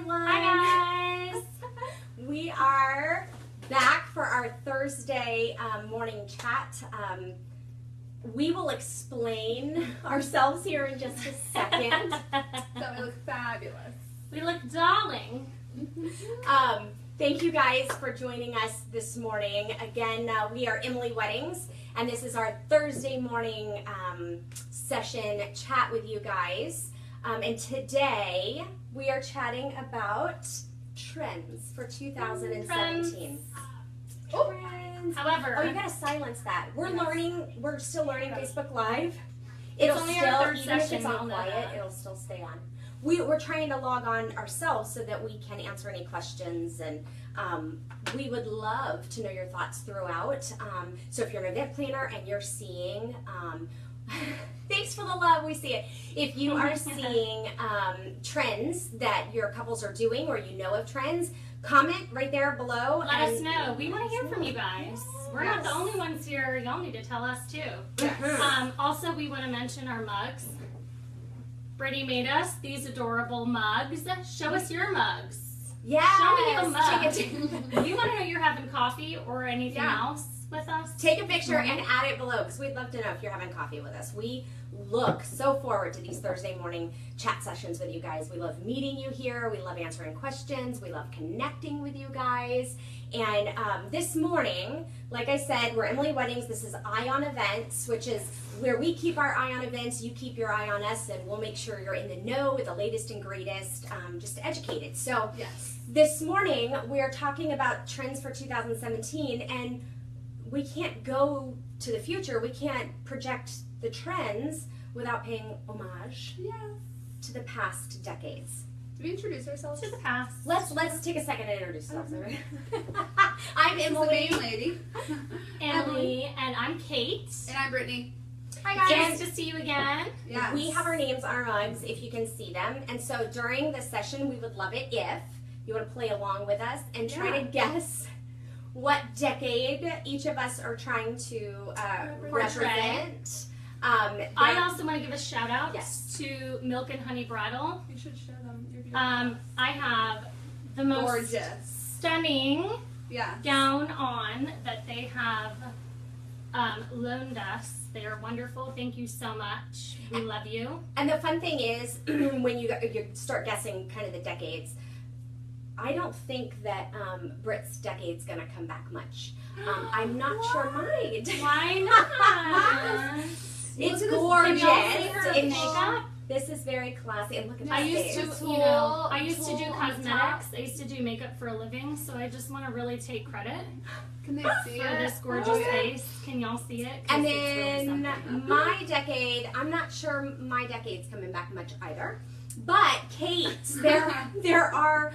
everyone. Hi guys. We are back for our Thursday morning chat. We will explain ourselves here in just a second. So we look fabulous. We look darling. Thank you guys for joining us this morning. Again, we are Emily Weddings, and this is our Thursday morning session chat with you guys. And today we are chatting about trends for 2017. Trends. However, Oh, you gotta silence that. We're learning. We're still learning Facebook Live. It's It'll only still, our third even if session, it's on we'll know quiet, that. it'll still stay on. We're trying to log on ourselves so that we can answer any questions, and we would love to know your thoughts throughout. So if you're an event planner and you're seeing, thanks for the love, we see it. If you are seeing trends that your couples are doing, or you know of trends, comment right there below. let us know. We want to hear from you guys. We're not the Yes. only ones here. Y'all need to tell us too. Mhm. Also, we want to mention our mugs. Brittany made us these adorable mugs. Show us your mugs. Yes. Show me the mug. Take You want to know you're having coffee or anything Yeah. else with us? Take a picture and add it below, because we'd love to know if you're having coffee with us. We look so forward to these Thursday morning chat sessions with you guys. We love meeting you here. We love answering questions. We love connecting with you guys. And this morning, like I said, we're Emily Weddings. This is Eye on Events, which is where we keep our eye on events. You keep your eye on us, and we'll make sure you're in the know with the latest and greatest, just educated. So Yes. this morning, we are talking about trends for 2017, and we can't go to the future. We can't project the trends without paying homage Yes. to the past decades. Did we introduce ourselves? To the past. Let's take a second and introduce ourselves. Okay. I'm This is the Emily. main lady. Emily and I'm Kate. And I'm Brittany. Hi guys. Nice to see you again. Yes. We have our names on our mugs if you can see them. And so during this session, we would love it if you want to play along with us and try to guess what decade each of us are trying to represent. I also want to give a shout out Yes. to Milk and Honey Bridal. You should show them. You're beautiful. I have the most Gorgeous. stunning Yeah. gown on that they have loaned us. They are wonderful. Thank you so much. We love you. And the fun thing is, when you start guessing kind of the decades, I don't think that Brit's decade's going to come back much. I'm not sure mine. Why not? It's Look at this gorgeous. Can y'all see her It's- makeup? This is very classy. And look at I this used to, face. I used to do Tulle on top. cosmetics. I used to do makeup for a living, so I just want to really take credit Can they see for it? this gorgeous Oh, yeah. face. Can y'all see it? 'Cause And it's really then something. my decade, I'm not sure my decade's coming back much either. But Kate, there are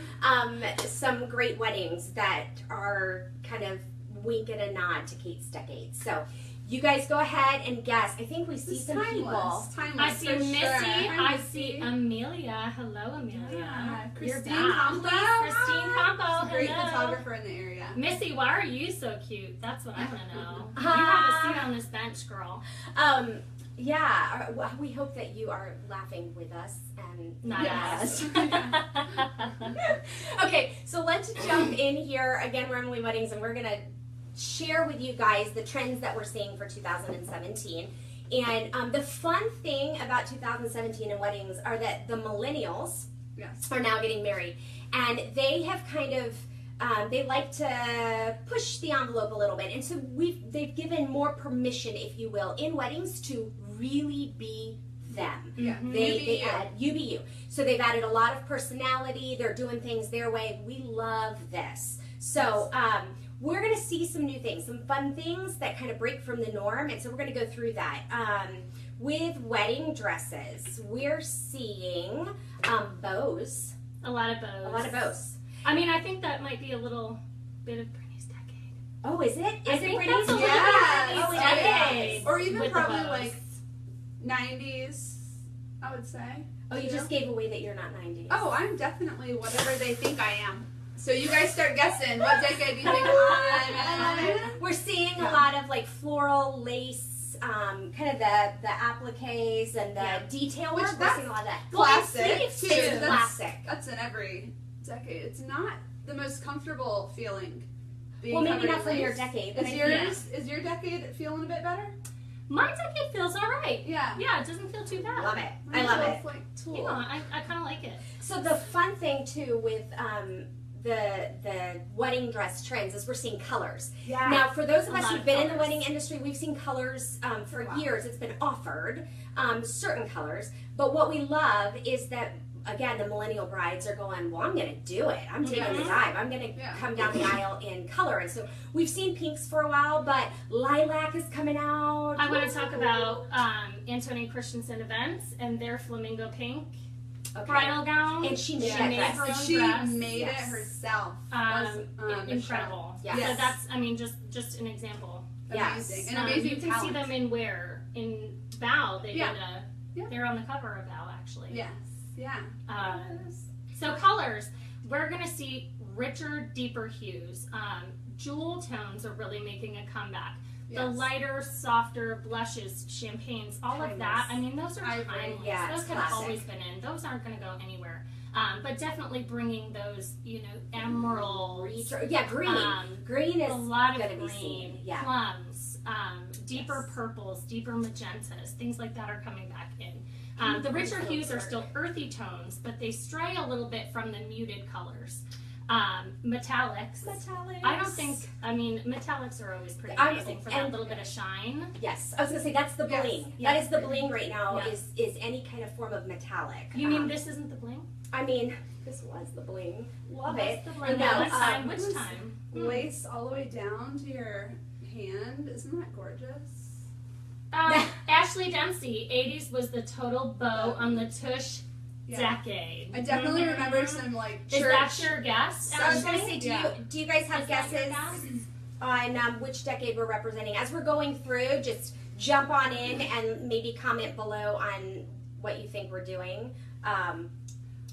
some great weddings that are kind of winking a nod to Kate's decade. So you guys go ahead and guess. I think we see It's some people. timeless. Timeless. I see for Missy. Sure. Hi, I see Missy. Amelia. Hello, Amelia. Yeah. You're Christine back. Campo. Christine Campo. Great Hello. photographer in the area. Missy, why are you so cute? That's what I want to know. You Ah. have a seat on this bench, girl. Yeah, we hope that you are laughing with us and Not yes. us. Okay, so let's jump in here. Again, we're Emily Weddings, and we're going to share with you guys the trends that we're seeing for 2017. And the fun thing about 2017 and weddings are that the millennials Yes. are now getting married, and they have kind of they like to push the envelope a little bit, and so they've given more permission, if you will, in weddings to really be them. Yeah. Mhm. They add you be you. So they've added a lot of personality. They're doing things their way. We love this. So we're going to see some new things, some fun things that kind of break from the norm, and so we're going to go through that. With wedding dresses, we're seeing bows. A lot of bows. A lot of bows. I mean, I think that might be a little bit of Brittany's decade. Oh, is it? I Is it think Brittany's? that's a little Yes. bit of Oh, Brittany's it decade. is. Or even with the probably bows. like 90s, I would say. Oh, you just gave away that you're not 90s. Oh, I'm definitely whatever they think I am. So you guys start guessing. What decade do you think I'm in? We're seeing a Yeah. lot of like floral lace, kind of the appliques and the Yeah. detail Which work. We're that's seeing a lot of that. Classic, Sleeves too. too. That's- Classic. That's in every decade. It's not the most comfortable feeling. being Well, maybe covered not in for your lace. decade. But Is your decade feeling a bit better? My decade feels all right. Yeah. Yeah, it doesn't feel too bad. love it. Mine I love feels it. like tulle. You know, I kind of like it. So the fun thing too with the wedding dress trends is we're seeing colors. Yeah. Now, for those of A us lot who've of been in the colors. wedding industry, we've seen colors for Wow. years. It's been offered, certain colors. But what we love is that, again, the millennial brides are going, well, I'm going to do it. I'm taking the Mhm. dive. I'm going to Yeah. come down the aisle in color. And so we've seen pinks for a while, but lilac is coming out. I want to talk about Antonia Christensen Events and their flamingo pink Okay. bridal gown. And she made She that made dress. her own She dress. made Yes. it herself. Incredible. Yeah. So Yes. that's, I mean, just an example. Yes. Amazing. And amazing You can talent. see them in Vow. They Yeah. did Yeah. they're on the cover of Vow actually. Yes. Yeah. So colors, we're gonna see richer, deeper hues. Jewel tones are really making a comeback. The Yes. lighter, softer blushes, champagnes, all of that. Timeless. I mean, those are I agree. timeless. Yeah, those it's have classic. always been in. Those aren't going to go anywhere. But definitely bringing those, emeralds. Yeah, green. Green is A lot gonna of be green, seen. Yeah. plums, deeper Yes. purples, deeper magentas, things like that are coming back in. The richer so hues are dark. still earthy tones, but they stray a little bit from the muted colors. Metallics. Metallics. Metallics are always pretty I'm- amazing for that and- little bit of shine. Yes, I was gonna say that's the Yes. bling. Yes. That is the bling right now. Yes. Is any kind of form of metallic. You mean this isn't the bling? I mean, this was the bling. Love What's it. the bling? No, What time? Which this- time? Lace all the way down to your hand. Isn't that gorgeous? Ashley Dempsey, 80s was the total bow on the tush Yeah. decade. I definitely Mhm. remember some like Is church. that your guess? So I was gonna Ashley? say, Yeah. do you guys have Is that your guesses guess? on which decade we're representing? As we're going through, just jump on in and maybe comment below on what you think we're doing.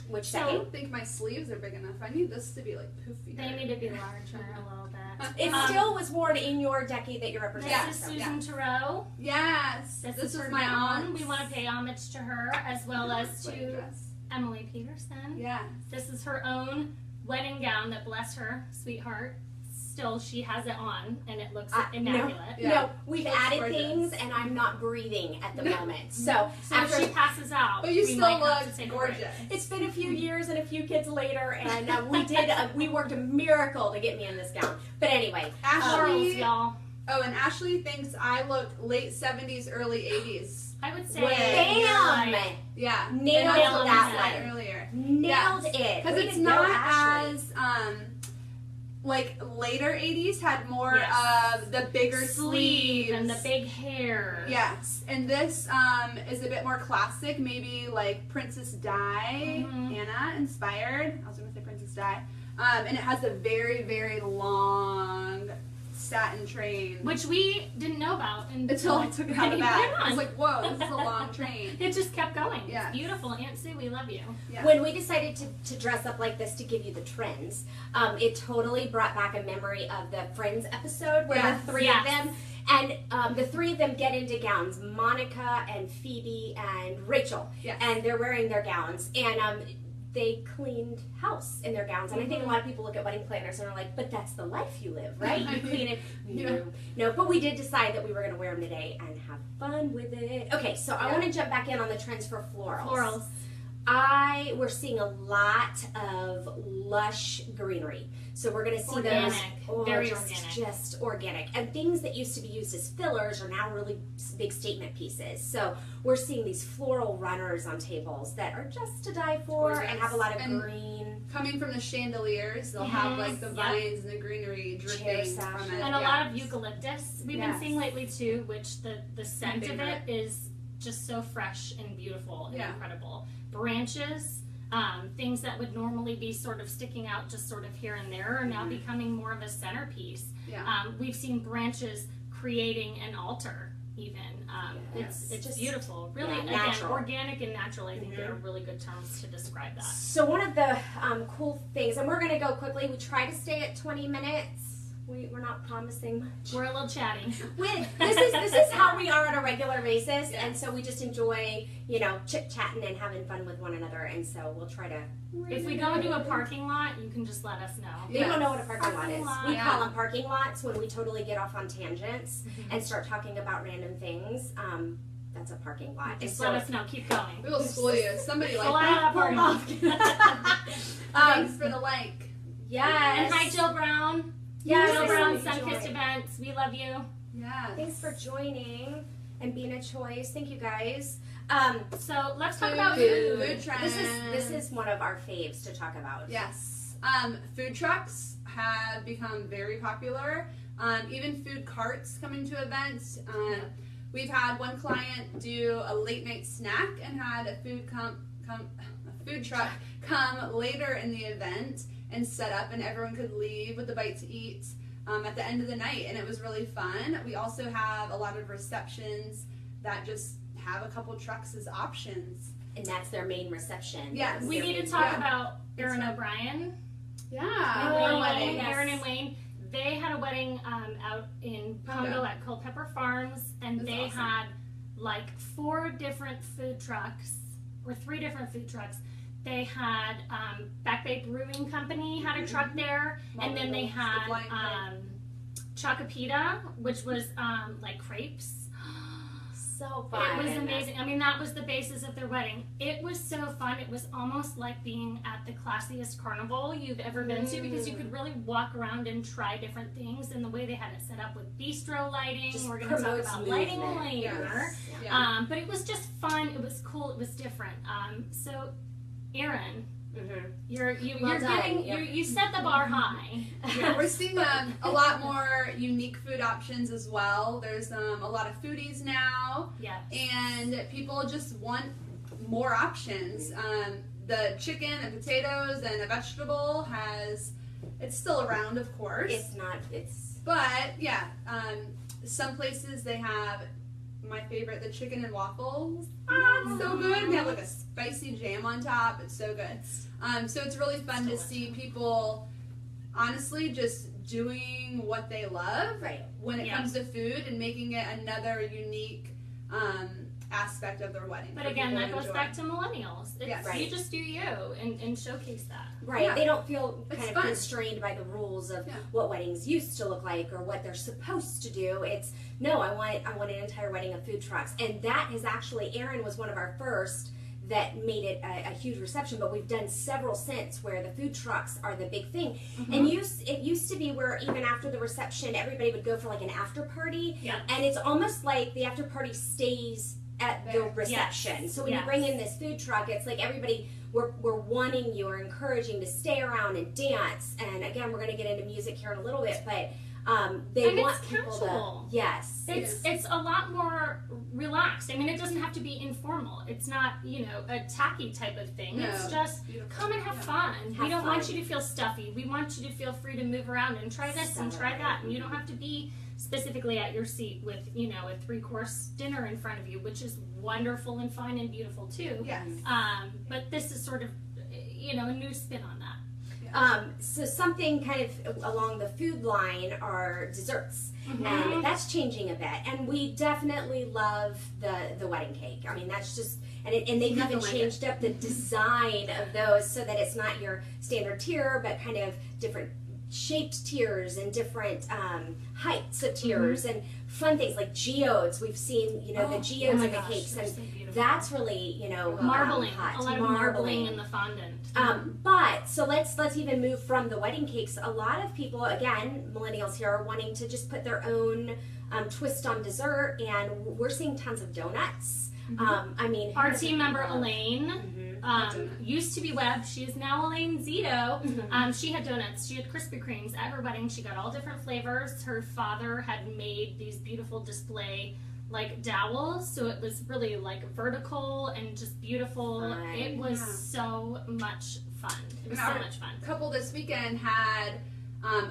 Which So- I decade? don't think my sleeves are big enough. I need this to be like poofy. They need to be larger a little bit. It still was worn in your decade that you're representing. Yeah. This is so- Susan Terrell. Yes. This is is her my gown. aunt's We want to pay homage to her as well as wedding to dress. Emily Peterson. Yeah. This is her own wedding gown that, bless her, sweetheart, still she has it on and it looks immaculate. Yeah. No, we've Looks added gorgeous. things, and I'm not breathing at the moment. So So after if she passes out, But you we still might have to look take a break. gorgeous. it's been a few years and a few kids later, and we worked a miracle to get me in this gown. But anyway, Florals, Ashley. y'all. Oh, and Ashley thinks I look late 70s, early 80s. I would say bam, you're right. Yeah. nailed And that's what that we one. said earlier. nailed it. Because Way it's to go, not Ashley. as like later 80s had more Yes. of the bigger sleeves and the big hair. Yes, and this is a bit more classic, maybe like Princess Di, Mhm. Anna inspired. I was gonna say Princess Di, and it has a very, very long satin train. Which we didn't know about Until I took it out of the Put bag, it I was on. like, "Whoa, this is a long train." It just kept going. Yes. It's beautiful. Aunt Sue, we love you. Yeah. When we decided to dress up like this to give you the trends, it totally brought back a memory of the Friends episode where Yes. the three Yes. of them, and the three of them get into gowns, Monica and Phoebe and Rachel, Yes. and they're wearing their gowns, and they cleaned house in their gowns. And I think a lot of people look at wedding planners and are like, but that's the life you live, right? You clean it. Yeah. No, but we did decide that we were going to wear them today and have fun with it. Okay, so I Yeah. want to jump back in on the trends for florals. Florals. We're seeing a lot of lush greenery. So we're going to see Organic. those Very just, organic. just organic. And things that used to be used as fillers are now really big statement pieces. So we're seeing these floral runners on tables that are just to die for and have a lot of And green. Coming from the chandeliers, they'll have like the Yep. vines and the greenery Chair dripping sash. from it. And a yeah. lot of eucalyptus we've Yes. been seeing lately too, which the scent of favorite. it is just so fresh and beautiful and Yeah. incredible. Branches, things that would normally be sort of sticking out just sort of here and there are now becoming more of a centerpiece. Yeah. We've seen branches creating an altar even. Yes. It's Just- beautiful. Really, yeah, again, natural. organic and natural, I think Mhm. they're really good terms to describe that. So one of the cool things, and we're going to go quickly, we try to stay at 20 minutes. We're not promising much. We're a little chatty. This is how we are on a regular basis, and so we just enjoy, chit chatting and having fun with one another, and so we'll try to. If we go into a parking lot, you can just let us know. They don't know what a parking lot Parking is. lot. We call them parking lots when we totally get off on tangents and start talking about random things. That's a parking lot. Just And let us know. Keep going. We will school you. Somebody Pull like out that. that party. Thanks for the like. Yes. And hi, Jill Brown. Yes. Jill Brown, Thanks for Sunkist joining. Events. We love you. Yeah. Thanks for joining and being a choice. Thank you guys. So let's talk Food. about Food food. trends. This is one of our faves to talk about. Yes. Food trucks have become very popular. Even food carts coming to events. We've had one client do a late night snack and had a food truck come later in the event and set up, and everyone could leave with a bite to eat at the end of the night, and it was really fun. We also have a lot of receptions that just have a couple trucks as options. And that's their main reception. Yes. We Their need to main- talk Yeah. about Erin That's O'Brien. Yeah. Oh, their yeah. wedding. Yes. Erin and Wayne. They had a wedding out in Pondo Pondo. at Culpeper Farms, and That's they awesome. had like 4 different food trucks, or 3 different food trucks. They had Back Bay Brewing Company had a truck there, and then they Marbles, the blind had Chocopita, which was like crepes. So fun. It was amazing. I mean, that was the basis of their wedding. It was so fun. It was almost like being at the classiest carnival you've ever been to, because you could really walk around and try different things. And the way they had it set up with bistro lighting, Just we're going to talk promotes about movement. lighting later. Yes. Yeah. But it was just fun. It was cool. It was different. So, Erin, Mhm. you're Well done. getting Yep. you set the bar high. Yeah, we're seeing a lot more unique food options as well. There's a lot of foodies now, Yeah. and people just want more options. The chicken and potatoes and a vegetable it's still around, of course. It's But yeah, some places they have my favorite, the chicken and waffles. It's so good. We have like a spicy jam on top. It's so good. So it's really fun to see people honestly just doing what they love right. when it Yeah. comes to food and making it another unique aspect of their wedding. But for again, people that goes enjoy. back to millennials. It's, Yes. Right. You just do you and showcase that. Right. Yeah. They don't feel It's kind of fun. constrained by the rules of Yeah. what weddings used to look like or what they're supposed to do. It's no, I want an entire wedding of food trucks. And that is actually, Erin was one of our first that made it a huge reception, but we've done several since where the food trucks are the big thing. And it used to be where even after the reception, everybody would go for like an after party. Yeah. And it's almost like the after party stays at the There. reception. Yes. So when Yes. you bring in this food truck, it's like everybody, we're wanting you or encouraging to stay around and dance. And again, we're going to get into music here in a little bit, but they And want it's people casual. to, yes. It's a lot more relaxed. I mean, it doesn't have to be informal. It's not, a tacky type of thing. No. It's just Beautiful. come and have Yeah. fun. Have We don't want fun. you to feel stuffy. We want you to feel free to move around and try this and try that. And you don't have to be specifically at your seat with, a 3-course dinner in front of you, which is wonderful and fine and beautiful too. Yes. But this is sort of, a new spin on that. So something kind of along the food line are desserts. And that's changing a bit. And we definitely love the wedding cake. I mean, that's just, and they've Nothing even like changed up the design of those so that it's not your standard tier, but kind of different shaped tiers and different heights of tiers and fun things like geodes. We've seen, the geodes in the cakes, they're and so beautiful. that's really, Marbling, hot. a lot of marbling in the fondant. But so let's even move from the wedding cakes. A lot of people, again, millennials here, are wanting to just put their own twist on dessert, and we're seeing tons of donuts. I mean, Our who team member doesn't love- Elaine Mhm. used to be Webb. She is now Elaine Zito. She had donuts. She had Krispy Kremes at her wedding. She got all different flavors. Her father had made these beautiful display like dowels, so it was really like vertical and just beautiful. Fun. It was Yeah. so much fun. It was And so our much fun. couple this weekend had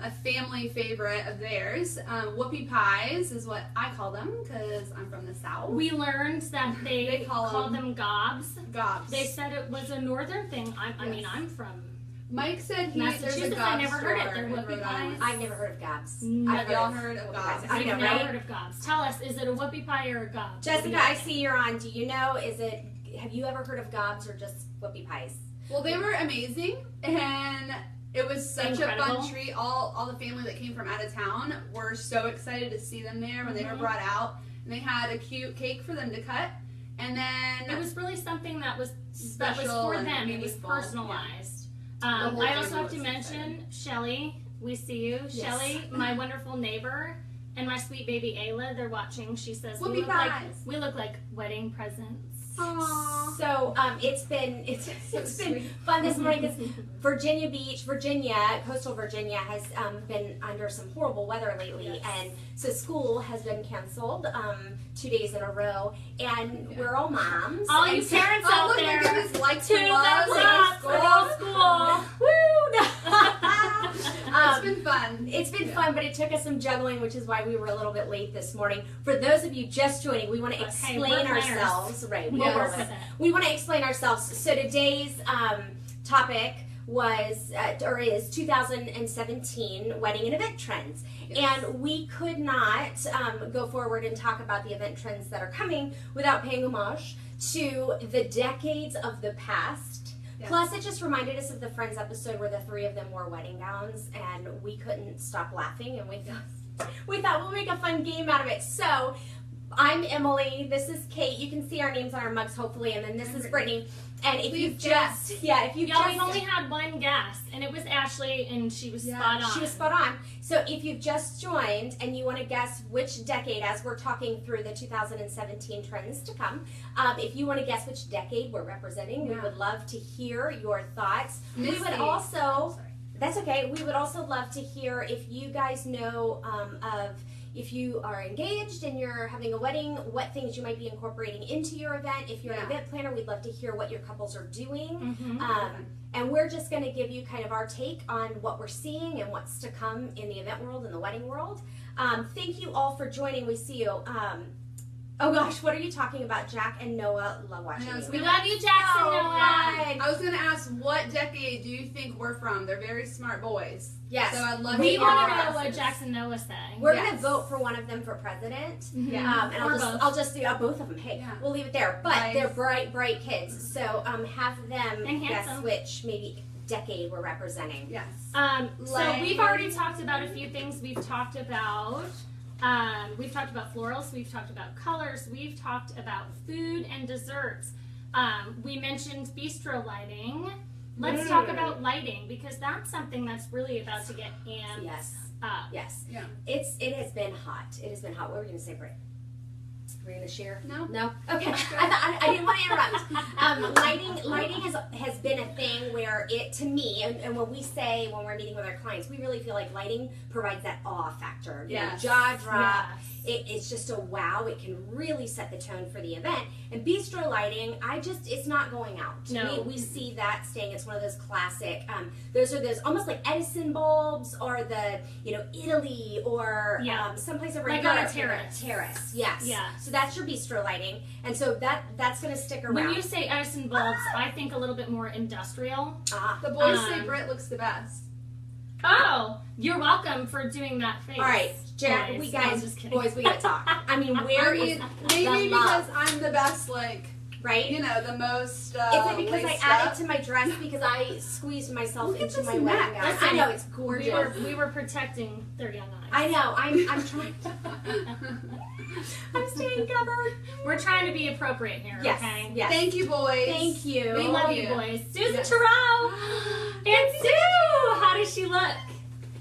a family favorite of theirs. Whoopie pies is what I call them because I'm from the South. We learned that they, They call them gobs. Gobs. They said it was a northern thing. I mean, Yes. I'm from Mike said there's a Massachusetts, gob I never heard it. store They're in whoopie Rhode pies. Island. I've never heard of gobs. Have y'all heard of whoopie gobs? pies. I We've know, never right? heard of gobs. Tell us, is it a whoopie pie or a gob? Jessica, I see you're on. Do you know, have you ever heard of gobs or just whoopie pies? Well, they were amazing, and it was such a Incredible. fun treat. All the family that came from out of town were so excited to see them there when they were Mhm. brought out, and they had a cute cake for them to cut, and then It was really something that was special for and them. It was meaningful. personalized. The whole I also family have to was mention Shelly. We see you, Yes. Shelly, my wonderful neighbor, and my sweet baby Ayla. They're watching. She says Whoopie pies. we look like wedding presents. Aww. So it's been been sweet. fun this morning because Virginia Beach, coastal Virginia has been under some horrible weather lately, Yes. and so school has been canceled 2 days in a row, and we're all moms. All and you so- parents Oh, out look, there, my goodness, like to to the love, top for all like school. It's been fun. It's been fun, but it took us some juggling, which is why we were a little bit late this morning. For those of you just joining, we want to But hey, explain we're planners. ourselves. Right, we We'll are. work with it. We want to explain ourselves. So today's topic was or is 2017 wedding and event trends. Yes. And we could not go forward and talk about the event trends that are coming without paying homage to the decades of the past. Yes. Plus, it just reminded us of the Friends episode where the three of them wore wedding gowns, and we couldn't stop laughing, and we thought we'll make a fun game out of it. So, I'm Emily. This is Kate. You can see our names on our mugs, hopefully, and then this is Brittany. And if you Please if you Y'all, just we've only had one guest, and it was Ashley, and she was spot on. She was spot on. So if you've just joined and you want to guess which decade, as we're talking through the 2017 trends to come, if you want to guess which decade we're representing, we Yeah. would love to hear your thoughts. We Misty. would also, Sorry. that's okay, we would also love to hear if you guys know of if you are engaged and you're having a wedding, what things you might be incorporating into your event. If you're an Yeah. event planner, we'd love to hear what your couples are doing. Mhm. And we're just going to give you kind of our take on what we're seeing and what's to come in the event world and the wedding world. Thank you all for joining. We see you. Oh gosh, what are you talking about? Jack and Noah love watching I know, you. We love you, Jackson Oh, Noah. right. I was going to ask, what decade do you think we're from? They're very smart boys. Yes. So I'd love We to want hear to their know what guesses. Jackson Noah's saying. We're going to Yes. vote for one of them for president. Mhm. Yeah. And Or both. I'll just do both of them. Hey, Yeah. we'll leave it there. But Nice. they're bright kids. So have them And guess handsome. which maybe decade we're representing. Yes. So Like- we've already talked about a few things. We've talked about florals. We've talked about colors. We've talked about food and desserts. We mentioned bistro lighting. Let's talk about lighting because that's something that's really about to get amped Yes. up. Yes. Yeah. It has been hot. It has been hot. What were we going to say, Britt? Were you going to share? No. No? Okay. I didn't want to interrupt. Lighting has been a thing where it, to me, and when we say, when we're meeting with our clients, we really feel like lighting provides that awe factor. You know, Yes. jaw drop. Yes. It's just a wow. It can really set the tone for the event. And bistro lighting, it's not going out. To No. me, we see that staying. It's one of those classic, those are those almost like Edison bulbs or the, Italy or Yeah. someplace over Like Europe. on a terrace. Terrace, yes. Yeah. So that's your bistro lighting. And so that's going to stick around. When you say Edison bulbs, I think a little bit more industrial. The boys say Um, Britt looks the best. Oh, you're welcome for doing that face. All right, Jack, boys. we No, I'm guys, just kidding. boys, we got to talk. I mean, where I is mean, maybe the love, because I'm the best, like, right? the most. Is it because I laced added up? to my dress because I squeezed myself Look at into this my wedding neck. gown? Listen, I know it's gorgeous. We were protecting their young eyes. I know. I'm trying. I'm staying covered. We're trying to be appropriate here, Yes. okay? Yes. Thank you, boys. Thank you. We love you, boys. Susan Yes. Terrell and Sue. How does she look?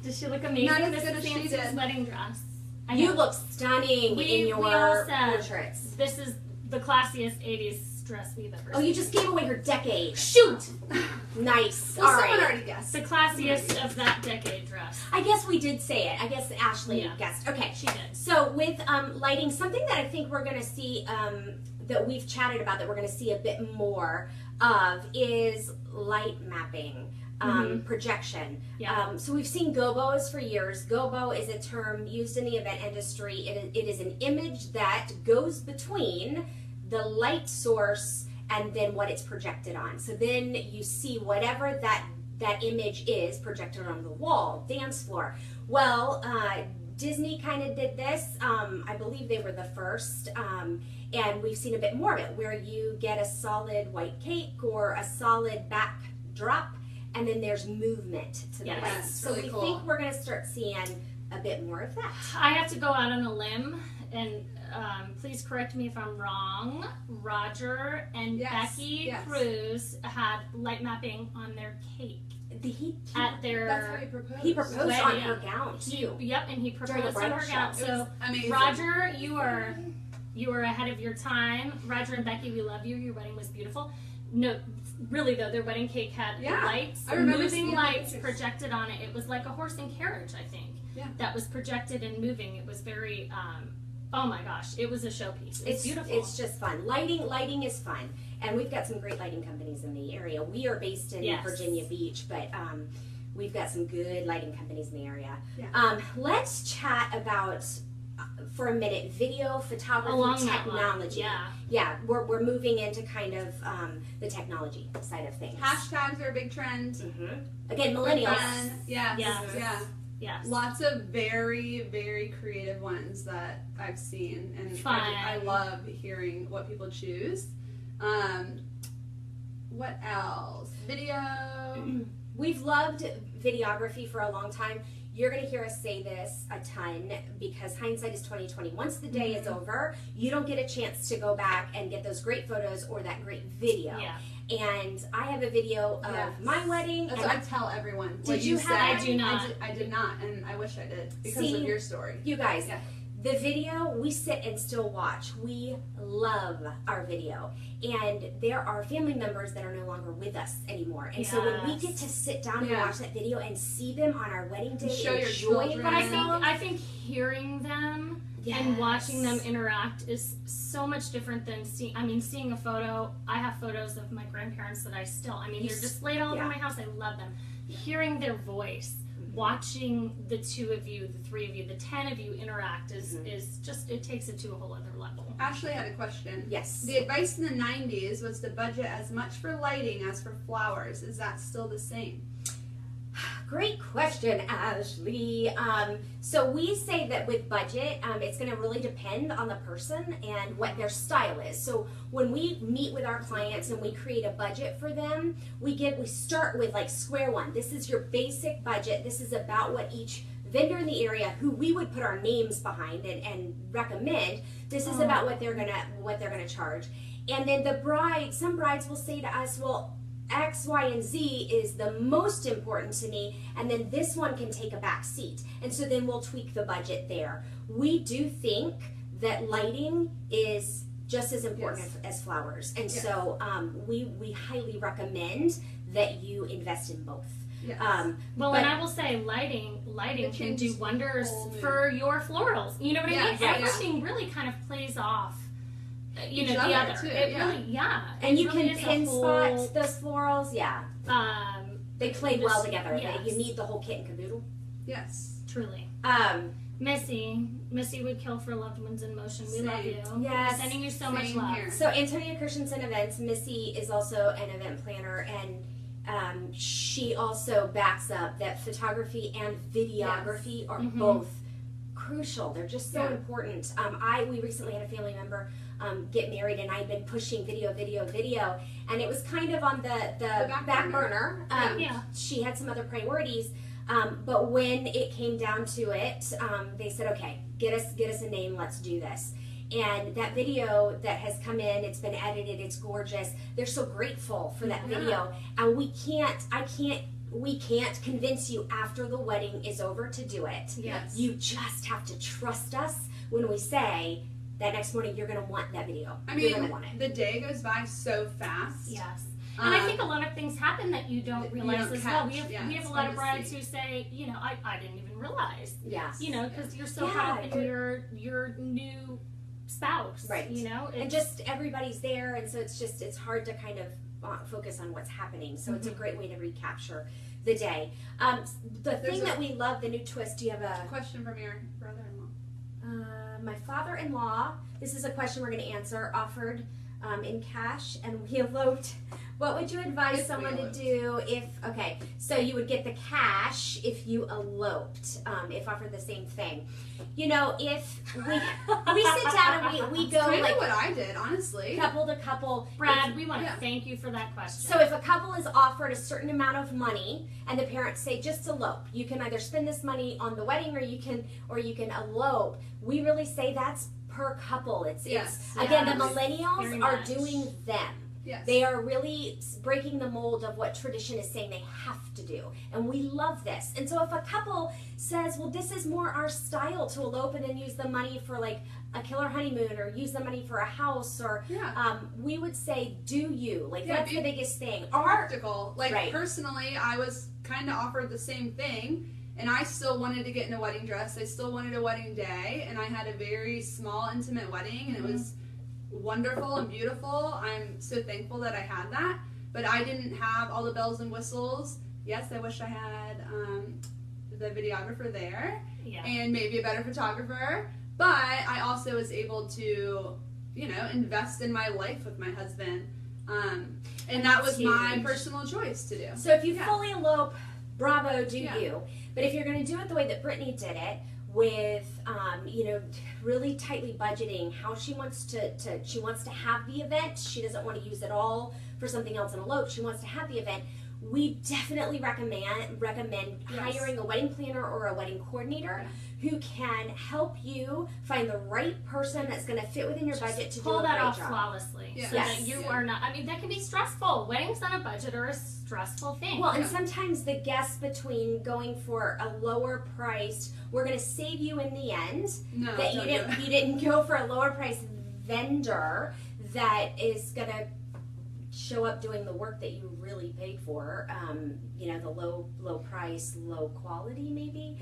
Does she look amazing? Not as This good is as she Nancy's did. wedding dress. I You know. look stunning We in all your said- portraits. This is the classiest 80s dress we've ever Oh, seen. you just gave away your decade. Shoot! Nice. Well, All someone right. already guessed. The classiest of that decade dress. I guess we did say it. I guess Ashley Yeah. guessed. Okay. She did. So with lighting, something that I think we're going to see that we've chatted about that we're going to see a bit more of is light mapping. Projection. Yeah. So we've seen gobos for years. Gobo is a term used in the event industry. It is an image that goes between the light source and then what it's projected on. So then you see whatever that that image is projected on the wall, dance floor. Well, Disney kind of did this. I believe they were the first. And we've seen a bit more of it where you get a solid white cake or a solid backdrop, and then there's movement to the Yes. lights. That's So really we cool. think we're going to start seeing a bit more of that. I have to go out on a limb, and please correct me if I'm wrong. Roger and Yes, Becky yes. Cruz had light mapping on their cake at That's how their. he proposed. He proposed on Wedding. her gown too. Yep, and he During the proposed on bridal her gown. shower. It was So amazing. Roger, you are ahead of your time. Roger and Becky, we love you. Your wedding was beautiful. No, really though, their wedding cake had Yeah, lights, I remember moving seeing the lights pictures. projected on it. It was like a horse and carriage, I think. Yeah. That was projected and moving. It was very. Oh my gosh, it was a showpiece. It's beautiful. It's just fun. Lighting is fun, and we've got some great lighting companies in the area. We are based in Yes. Virginia Beach, but we've got some good lighting companies in the area. Yeah. Let's chat about for a minute video photography Along that technology. line, Yeah, we're moving into kind of the technology side of things. Hashtags are a big trend. Again, millennials. Fun. Yes. Yes. Yeah. Yes. Lots of very, very creative ones that I've seen, and Fun. I love hearing what people choose. What else? Video. We've loved videography for a long time. You're going to hear us say this a ton because hindsight is 20/20. Once the day is over, you don't get a chance to go back and get those great photos or that great video. Yeah. And I have a video of Yes. my wedding. That's and what I tell everyone. Did what you said. have- I do not. I did not, and I wish I did because See, of your story. you guys, Yeah. the video we sit and still watch. We love our video. And there are family members that are no longer with us anymore. And so when we Yes. get to sit down and Yeah. watch that video and see them on our wedding day, Show your enjoying children. But themselves, I think hearing them and watching them interact is so much different than seeing a photo. I have photos of my grandparents that I still, they're displayed all over yeah. my house. I love them. Hearing their voice, watching the 2 of you, the 3 of you, the 10 of you interact is just, it takes it to a whole other level. Ashley had a question. Yes. The advice in the 90s was to budget as much for lighting as for flowers. Is that still the same? Great question, Ashley. So we say that with budget, it's going to really depend on the person and what their style is. So when we meet with our clients and we create a budget for them, we start with like square one. This is your basic budget. This is about what each vendor in the area who we would put our names behind and recommend. This is about what they're gonna charge. And then some brides will say to us, well, X, Y, and Z is the most important to me, and then this one can take a back seat. And so then we'll tweak the budget there. We do think that lighting is just as important as flowers. And so we highly recommend that you invest in both. Yes. Well, But- and I will say lighting It can do changes wonders the whole mood. for your florals. You know what I mean? Yeah, Everything really kind of plays off, Each the other, other. too, It yeah. really, yeah. And It you really can is a pin whole, spot those florals. Yeah, they play this- well together. yes. You need the whole kit and caboodle. Yes. Truly. Missy would kill for loved ones in motion. We love you. Same. Yes. Sending you so much Same love. here. So Antonia Christensen Events, Missy is also an event planner, and she also backs up that photography and videography are Mhm. both crucial. They're just so Yeah. important. We recently had a family member get married, and I'd been pushing video, and it was kind of on the back burner. Yeah. She had some other priorities. But when it came down to it, they said, "Okay, get us a name. Let's do this." And that video that has come in, it's been edited. It's gorgeous. They're so grateful for that Yeah. video, and we can't convince you after the wedding is over to do it. Yes. You just have to trust us when we say that next morning you're going to want that video. I You're going mean, to want it. the day goes by so fast. Yes. And I think a lot of things happen that you don't that you realize don't as well. catch, We yeah, have it's a lot of hard to brides see. who say, I didn't even realize. Yes. Because you're so Yeah, caught up in your new spouse. Right. It's, And just everybody's there, and so it's hard to kind of focus on what's happening. So it's a great way to recapture the day. The thing that we love, the new twist. Do you have A question from your brother-in-law. my father-in-law? This is a question we're going to answer. Offered in cash, and we eloped What would you advise If we someone to eloped. do if, okay, so you would get the cash if you eloped, if offered the same thing. You know, if we sit down and we go Kind like of what I did, honestly. couple to couple. Brad, we want to Yeah. thank you for that question. So if a couple is offered a certain amount of money and the parents say just elope, you can either spend this money on the wedding or you can elope. We really say that's per couple. It's Yes. again, the Yes. millennials Very are much. doing them. Yes. They are really breaking the mold of what tradition is saying they have to do. And we love this. And so if a couple says, well, this is more our style to elope and then use the money for like a killer honeymoon or use the money for a house or Yeah. we would say, do you? Like Yeah, that's be the biggest thing. Practical. Like Right. personally, I was kind of offered the same thing, and I still wanted to get in a wedding dress. I still wanted a wedding day, and I had a very small, intimate wedding, and it was wonderful and beautiful. I'm so thankful that I had that, but I didn't have all the bells and whistles. Yes, I wish I had the videographer there yeah. and maybe a better photographer, but I also was able to, you know, invest in my life with my husband. And that was my Huge. personal choice to do. So if you Yeah. fully elope, bravo, do Yeah. you. But if you're going to do it the way that Brittany did it, with you know, really tightly budgeting how she wants to she wants to have the event. She doesn't want to use it all for something else and elope. She wants to have the event. We definitely recommend Yes. hiring a wedding planner or a wedding coordinator who can help you find the right person that's going to fit within your budget to do Pull a that great off job. flawlessly, Yes. so Yes. that you Yeah. are not. I mean, that can be stressful. Weddings on a budget are a stressful thing. Well, and Yeah. sometimes the guess between going for a lower priced, we're going to save you in the end, No, that you don't do it. didn't go for a lower priced vendor that is going to show up doing the work that you really paid for. You know, the low price, low quality, maybe.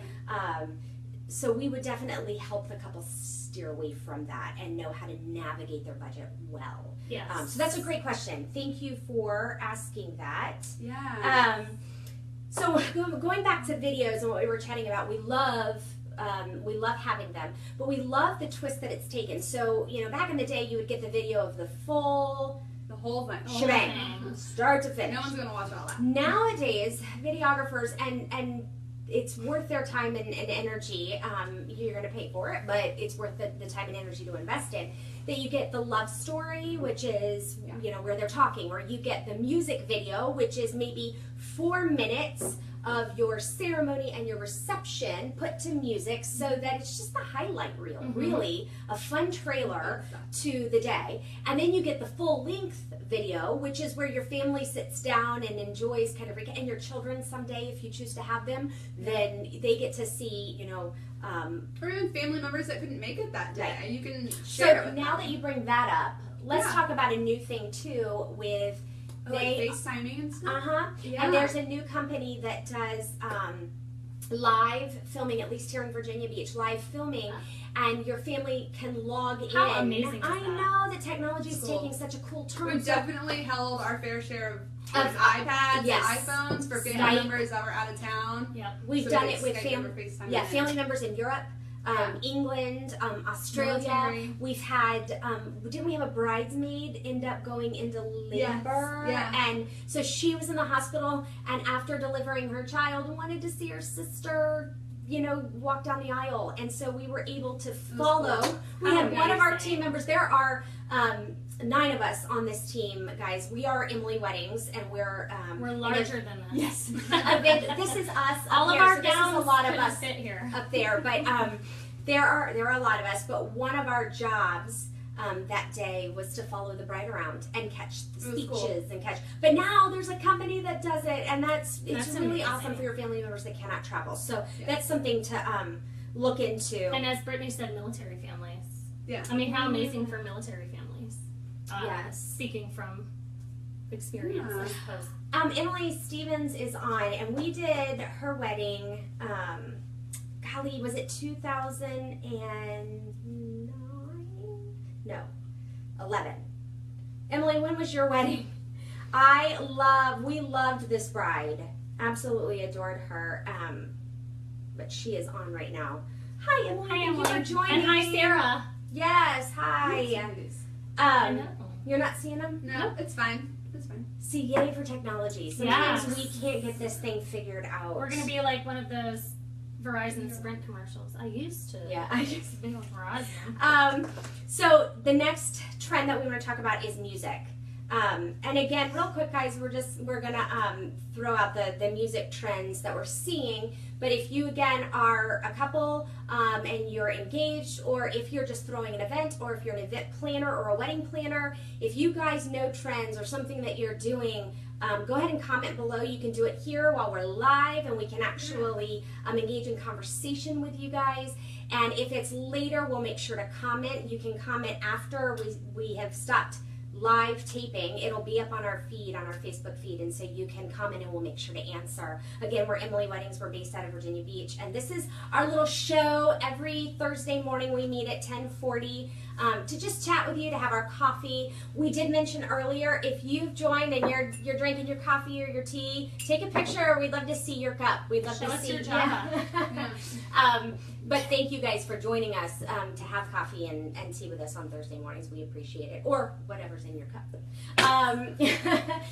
So we would definitely help the couple steer away from that and know how to navigate their budget well. yes. So that's a great question. Thank you for asking that. Yeah. So going back to videos and what we were chatting about, we love having them, but we love the twist that it's taken. So, you know, back in the day, you would get the video of the full The whole thing. shebang, start to finish. No one's gonna watch all that. Nowadays, videographers, and it's worth their time and energy. You're going to pay for it, but it's worth the time and energy to invest in. That you get the love story, which is, you know, where they're talking, or you get the music video, which is maybe 4 minutes of your ceremony and your reception put to music so that it's just the highlight reel, really, a fun trailer to the day. And then you get the full length video, which is where your family sits down and enjoys kind of, and your children someday, if you choose to have them, then they get to see, you know, Or even family members that couldn't make it that day. Right. You can so share it with now them. that you bring that up, let's Yeah. talk about a new thing too with Like they FaceTiming and stuff. uh-huh. Yeah. And there's a new company that does live filming, at least here in Virginia Beach, live filming, and your family can log in. How amazing is I that? know that technology is Cool. taking such a cool turn. We've So- definitely held our fair share Of, of iPads, yes. iPhones for family Skype. members that were out of town. We've So done we it with Skype over FaceTime in. family members in Europe, Yeah. England, Australia. Military. We've had, didn't we have a bridesmaid end up going into labor? Yes. Yeah. And so she was in the hospital, and after delivering her child, wanted to see her sister, you know, walk down the aisle. And so we were able to follow. cool. We How had one of our amazing. team members. There are 9 of us on this team, guys. We are Emily Weddings, and we're larger than this. Yes. This is us. Up All of here, our so this is gowns a lot of couldn't us fit here. up there, but there are a lot of us. But one of our jobs that day was to follow the bride around and catch the It was speeches cool. and catch. But now there's a company that does it, and it's That's really amazing. awesome for your family members that cannot travel. So Yeah. that's something to look into. And as Brittany said, military families. Yeah. I mean, how amazing for military families. Yes. Speaking from experience, I Yeah. suppose. Emily Stevens is on, and we did her wedding. Golly, was it 2009? No, 11. Emily, when was your wedding? We loved this bride. Absolutely adored her. But she is on right now. Hi, Emily. Hi, Thank Emily. you for joining. And hi, Sarah. Yes, I hi. know. I Um, know. you're not seeing them? No, it's fine. It's fine. See, yay for technology. Sometimes Yes. we can't get this thing figured out. We're gonna be like one of those Verizon Sprint commercials. I used to. Yeah, I just. Be with Verizon. So the next trend that we want to talk about is music. And again, real quick, guys, we're gonna throw out the music trends that we're seeing. But if you again are a couple and you're engaged, or if you're just throwing an event, or if you're an event planner or a wedding planner, if you guys know trends or something that you're doing, go ahead and comment below. You can do it here while we're live, and we can actually engage in conversation with you guys. And if it's later, we'll make sure to comment. You can comment after we have stopped live taping. It'll be up on our feed, on our Facebook feed, and so you can comment and we'll make sure to answer. Again, we're Emily Weddings. We're based out of Virginia Beach, and this is our little show. Every Thursday morning we meet at 10:40 to just chat with you, to have our coffee. We did mention earlier, if you've joined and you're drinking your coffee or your tea, take a picture. We'd love to see your cup. We'd love Show to us see your Java. But thank you guys for joining us to have coffee and tea with us on Thursday mornings. We appreciate it, or whatever's in your cup.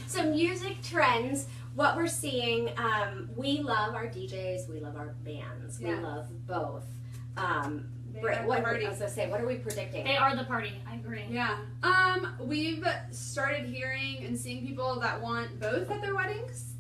So music trends, what we're seeing, we love our DJs, we love our bands, we Yeah. love both. They Britt, are what the party. I was gonna say, what are we predicting? They are the party. I agree. Yeah. We've started hearing and seeing people that want both at their weddings.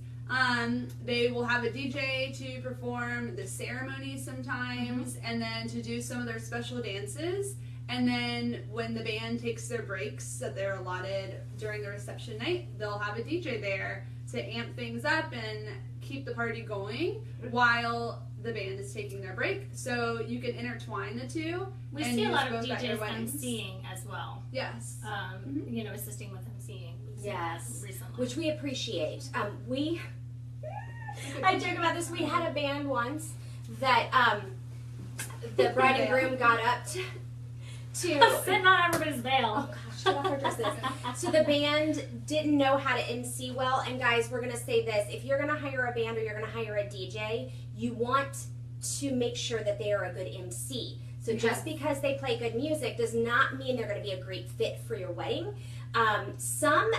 They will have a DJ to perform the ceremony sometimes, and then to do some of their special dances. And then when the band takes their breaks that they're allotted during the reception night, they'll have a DJ there to amp things up and keep the party going while the band is taking their break. So you can intertwine the two. We and see a use lot of both at your DJs weddings. emceeing as well. Yes. You know, assisting with emceeing. We've seen that Yes, recently. which we appreciate. I joke about this. We had a band once that the bride and groom got up to Sitting on everybody's veil. oh gosh, get off our dresses. So the band didn't know how to MC well. And guys, we're gonna say this: if you're gonna hire a band or you're gonna hire a DJ, you want to make sure that they are a good MC. So just because they play good music does not mean they're gonna be a great fit for your wedding. Some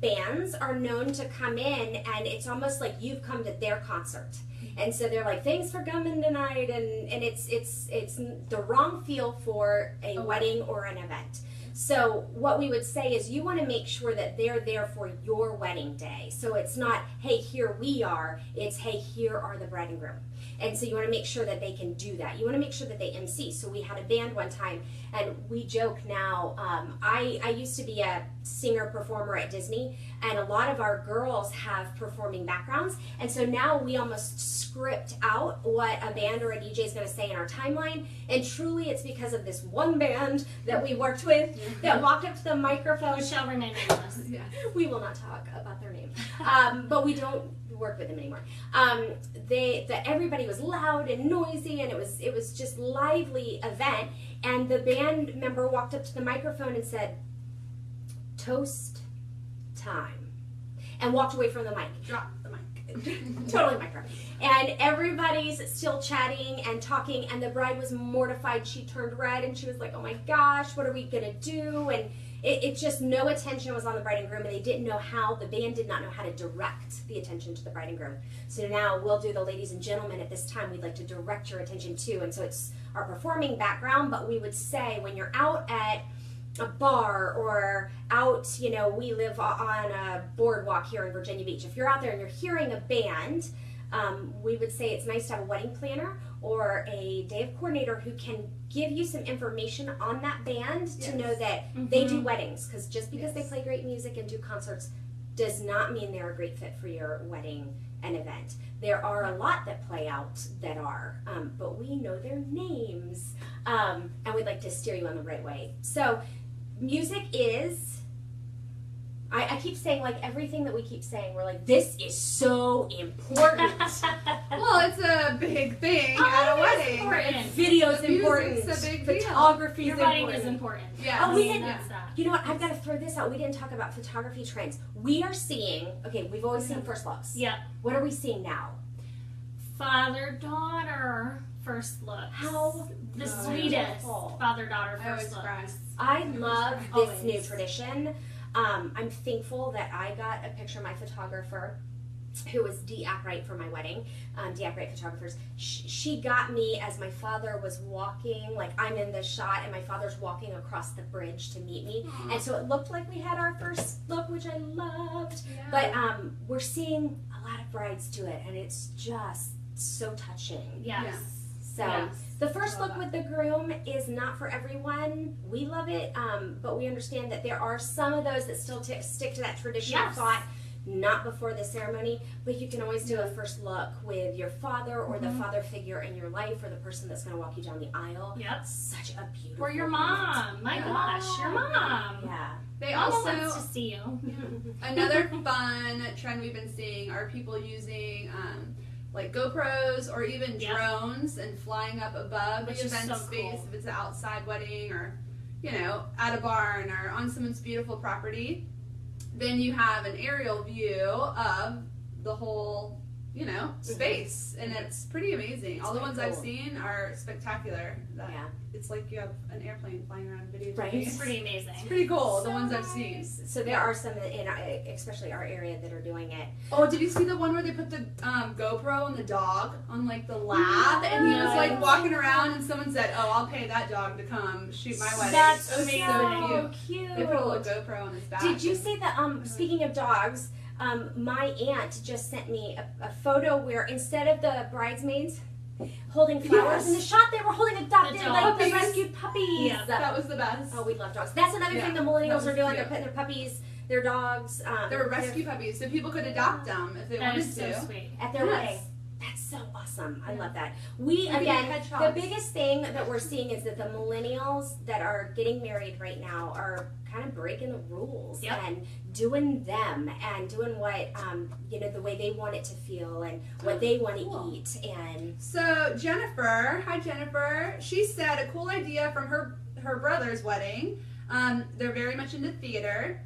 bands are known to come in and it's almost like you've come to their concert, and so they're like, thanks for coming tonight, and it's the wrong feel for a wedding or an event. So what we would say is you want to make sure that they're there for your wedding day. So it's not, hey, here we are, it's, hey, here are the bride and groom. And so you want to make sure that they can do that. You want to make sure that they MC. So we had a band one time, and we joke now. I used to be a singer-performer at Disney, and a lot of our girls have performing backgrounds. And so now we almost script out what a band or a DJ is going to say in our timeline. And truly, it's because of this one band that we worked with that walked up to the microphone. Who shall remain nameless. Yeah. We will not talk about their name, but we don't work with them anymore. Everybody was loud and noisy, and it was just lively event. And the band member walked up to the microphone and said, "Toast time," and walked away from the mic. Drop the mic. Totally micro. And everybody's still chatting and talking, and the bride was mortified. She turned red and she was like, oh my gosh, what are we gonna do? And it just, no attention was on the bride and groom, and they didn't know how, the band did not know how to direct the attention to the bride and groom. So now we'll do the ladies and gentlemen at this time, we'd like to direct your attention to. And so it's our performing background, but we would say when you're out at a bar or out, you know, we live on a boardwalk here in Virginia Beach. If you're out there and you're hearing a band, we would say it's nice to have a wedding planner or a day of coordinator who can give you some information on that band to know that they do weddings. Because just because they play great music and do concerts does not mean they're a great fit for your wedding and event. There are a lot that play out that are, but we know their names, and we'd like to steer you on the right way. So music is, I keep saying, like, everything that we keep saying, we're like, this is so important. Well, it's a big thing at a wedding. Important. Video's The music's important. a big deal. Photography's Your wedding important. is important. Yeah. Oh, we didn't. That's that. You know what? I've got to throw this out. We didn't talk about photography trends. We are seeing, okay, we've always seen first looks. Yep. What are we seeing now? Father-daughter first looks. How the beautiful. sweetest father-daughter I always first cry. looks. I love this Always. new tradition. I'm thankful that I got a picture of my photographer, who was Dee Ackright for my wedding. Dee Ackright Photographers. She got me as my father was walking, like I'm in the shot and my father's walking across the bridge to meet me. Aww. And so it looked like we had our first look, which I loved. Yeah. But we're seeing a lot of brides do it, and it's just so touching. Yes. Yeah. So Yes. the first I love look with the groom is not for everyone. We love it, but we understand that there are some of those that still stick to that traditional Yes. thought, not before the ceremony. But you can always do a first look with your father or the father figure in your life, or the person that's going to walk you down the aisle. Yep. Such a beautiful. Or your moment. mom. My Yeah. gosh, your mom. Yeah. They Mama also wants to see you. another fun trend we've been seeing are people using like GoPros or even Yep. drones and flying up above Which the is event so space cool. if it's an outside wedding or at a barn or on someone's beautiful property. Then you have an aerial view of the whole space, and it's pretty amazing. All the pretty ones I've cool. seen are spectacular. Yeah. It's like you have an airplane flying around video. Right. It's pretty amazing. It's pretty cool. The So ones I've nice. seen. So there are some in especially our area that are doing it. Oh, did you see the one where they put the GoPro on the dog on like the lab, and he was like Yes. walking around, and someone said, "Oh, I'll pay that dog to come shoot my wedding." That's It was amazing. So So cute. cute. They put a little GoPro on his back. Did you see that? Speaking of dogs, my aunt just sent me a photo where instead of the bridesmaids holding flowers Yes. in the shot, they were holding adopted, The like the puppies. rescued puppies. Yeah. That was the best. Oh, we love dogs. That's another Yeah, thing the that millennials was are doing. cute. They're putting their puppies, their dogs. They were rescue puppies, so people could adopt them if they That wanted is so to. sweet. at their Yes. wedding. That's so awesome. I love that. We You can again, get the headshots. biggest thing that we're seeing is that the millennials that are getting married right now are kind of breaking the rules Yep. and doing them and doing what the way they want it to feel and what they want to Cool. eat. And So Jennifer, hi Jennifer. She said a cool idea from her brother's wedding. They're very much into theater.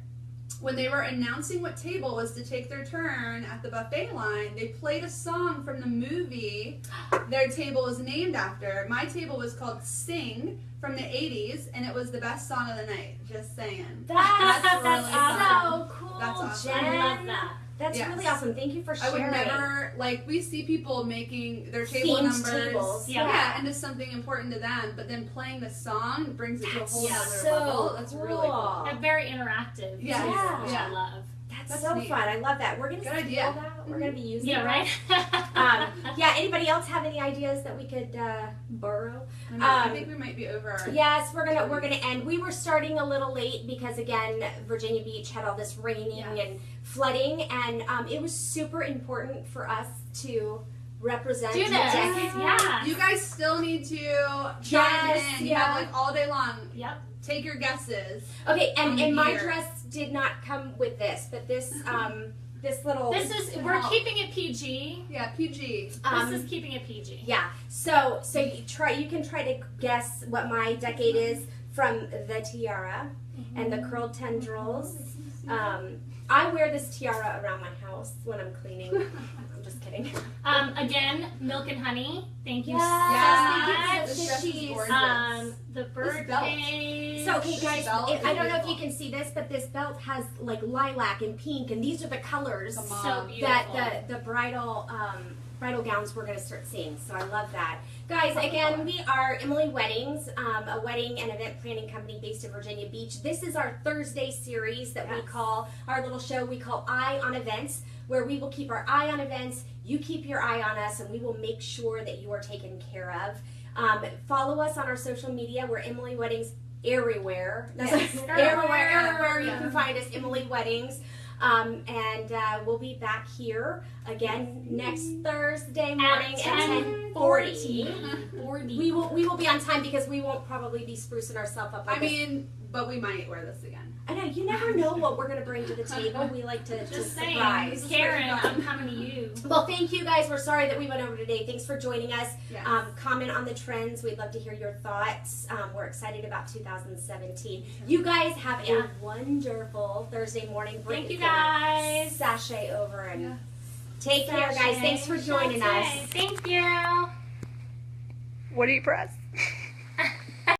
When they were announcing what table was to take their turn at the buffet line, they played a song from the movie their table was named after. My table was called Sing from the 80s, and it was the best song of the night. Just saying. that's really so fun. cool, That's awesome. Jen. I love that. That's Yes. really awesome. Thank you for I sharing. would never, we see people making their table Themed numbers tables, yeah. into something important to them, but then playing the song brings it to a whole That's other so level. That's really cool. They're very interactive. Yeah. too, Yeah. Which I love. That's That's so neat. fun. I love that. We're gonna Good steal idea. that. We're gonna be using Yeah, that. right? Yeah. Anybody else have any ideas that we could borrow? I know, I think we might be over our Yes, we're gonna end. We were starting a little late because again, Virginia Beach had all this raining Yes. and flooding, and it was super important for us to represent Do the this. decade. Yeah. You guys still need to chime Yes, in. You have yeah. all day long. Yep. Take your guesses. Okay, and On my here. dress did not come with this, but this this little This is we're keeping it PG. Yeah, PG. This is keeping it PG. Yeah. So you can try to guess what my decade is from the tiara and the curled tendrils. I wear this tiara around my house when I'm cleaning. I'm just kidding. Again, Milk and Honey. Thank you Yes, so This much. dress is She's- gorgeous. The belt. birthday. So okay, This guys, belt is I don't know if you beautiful. can see this, but this belt has like lilac and pink, and these are the colors Come so on. beautiful. that the bridal gowns we're going to start seeing. So I love that. Guys, again, we are Emily Weddings, a wedding and event planning company based in Virginia Beach. This is our Thursday series that we Yes. call, our little show we call Eye on Events, where we will keep our eye on events, you keep your eye on us, and we will make sure that you are taken care of. Follow us on our social media. We're Emily Weddings everywhere. Yes. everywhere you Yeah. can find us, Emily Weddings. And we'll be back here again next Thursday morning at 10:40. 40. We will be on time because we won't probably be sprucing ourselves up. Like I mean, but we might wear this again. I know you never know what we're gonna bring to the table. We like to Just saying. surprise. Karen, I'm coming to you. Well, thank you guys. We're sorry that we went over today. Thanks for joining us. Yes. Comment on the trends. We'd love to hear your thoughts. We're excited about 2017. You guys have Yeah. a wonderful Thursday morning. Thank you Brittany's gonna guys. Sashay over and Yeah. take care, guys. Thanks for joining us. Thank you. What do you press?